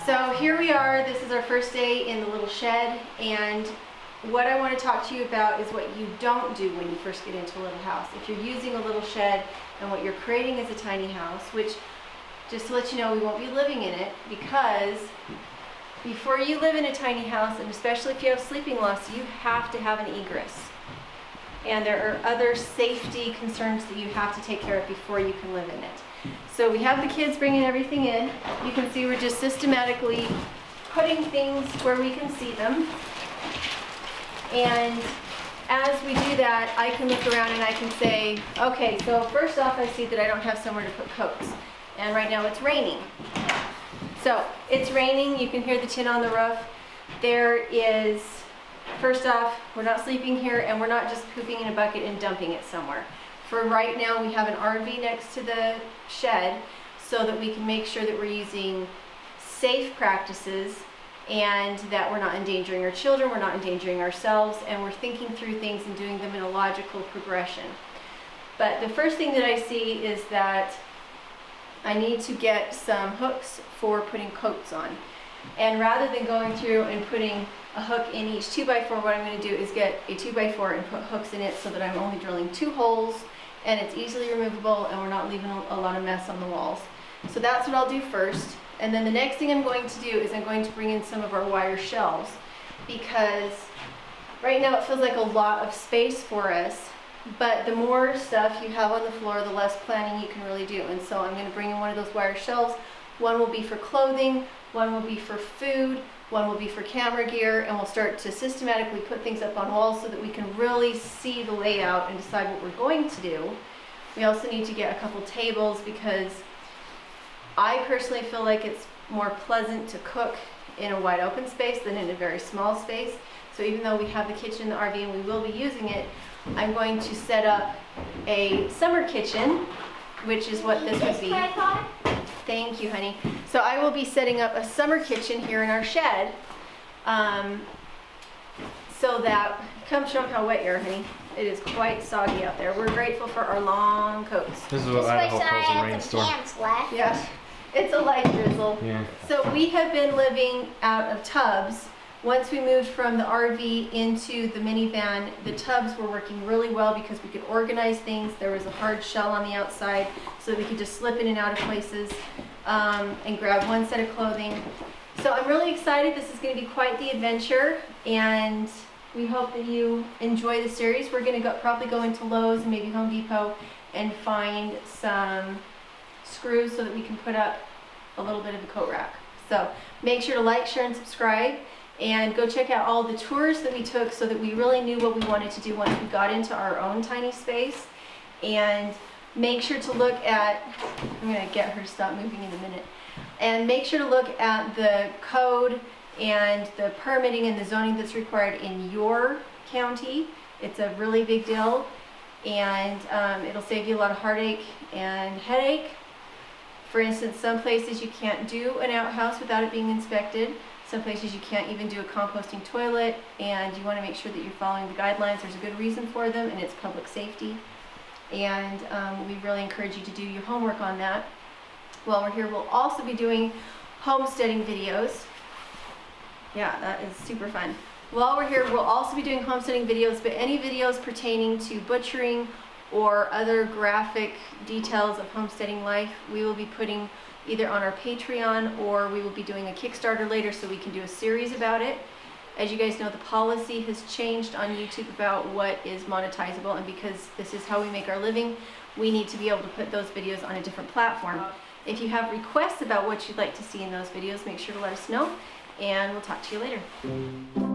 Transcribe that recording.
So here we are. This is our first day in the little shed, and what I want to talk to you about is what you don't do when you first get into a little house. If you're using a little shed and what you're creating is a tiny house, which, just to let you know, we won't be living in it, because before you live in a tiny house, and especially if you have sleeping loss, you have to have an egress. And there are other safety concerns that you have to take care of before you can live in it. So we have the kids bringing everything in. You can see we're just systematically putting things where we can see them. And as we do that, I can look around and I can say, okay, so first off, I see that I don't have somewhere to put coats. And right now it's raining. So it's raining, you can hear the tin on the roof. There is, first off, we're not sleeping here, and we're not just pooping in a bucket and dumping it somewhere. For right now, we have an RV next to the shed so that we can make sure that we're using safe practices and that we're not endangering our children, we're not endangering ourselves, and we're thinking through things and doing them in a logical progression. But the first thing that I see is that I need to get some hooks for putting coats on. And rather than going through and putting a hook in each 2x4, what I'm going to do is get a 2x4 and put hooks in it so that I'm only drilling 2 holes and it's easily removable and we're not leaving a lot of mess on the walls. So that's what I'll do first. And then the next thing I'm going to do is I'm going to bring in some of our wire shelves, because right now it feels like a lot of space for us, but the more stuff you have on the floor, the less planning you can really do. And so I'm going to bring in one of those wire shelves. One will be for clothing, one will be for food, one will be for camera gear, and we'll start to systematically put things up on walls so that we can really see the layout and decide what we're going to do. We also need to get a couple tables, because I personally feel like it's more pleasant to cook in a wide open space than in a very small space. So even though we have the kitchen in the RV and we will be using it, I'm going to set up a summer kitchen, which is what this would be. Thank you, honey. So I will be setting up a summer kitchen here in our shed, so that, come show them how wet you are, honey. It is quite soggy out there. We're grateful for our long coats. This is what Idaho calls a rainstorm. Yeah, it's a light drizzle. Yeah. So we have been living out of tubs. Once we moved from the RV into the minivan, the tubs were working really well because we could organize things. There was a hard shell on the outside so that we could just slip in and out of places and grab one set of clothing. So I'm really excited. This is going to be quite the adventure, and we hope that you enjoy the series. We're going to probably go into Lowe's and maybe Home Depot and find some screws so that we can put up a little bit of a coat rack. So make sure to like, share, and subscribe. And go check out all the tours that we took so that we really knew what we wanted to do once we got into our own tiny space. And make sure to look at, I'm going to get her to stop moving in a minute. And make sure to look at the code and the permitting and the zoning that's required in your county. It's a really big deal, and it'll save you a lot of heartache and headache. For instance, some places you can't do an outhouse without it being inspected. Some places you can't even do a composting toilet, and you want to make sure that you're following the guidelines. There's a good reason for them, and it's public safety. And we really encourage you to do your homework on that. While we're here, we'll also be doing homesteading videos. Yeah, that is super fun. While we're here, we'll also be doing homesteading videos, but any videos pertaining to butchering or other graphic details of homesteading life, we will be putting either on our Patreon, or we will be doing a Kickstarter later so we can do a series about it. As you guys know, the policy has changed on YouTube about what is monetizable, and because this is how we make our living, we need to be able to put those videos on a different platform. If you have requests about what you'd like to see in those videos, make sure to let us know, and we'll talk to you later.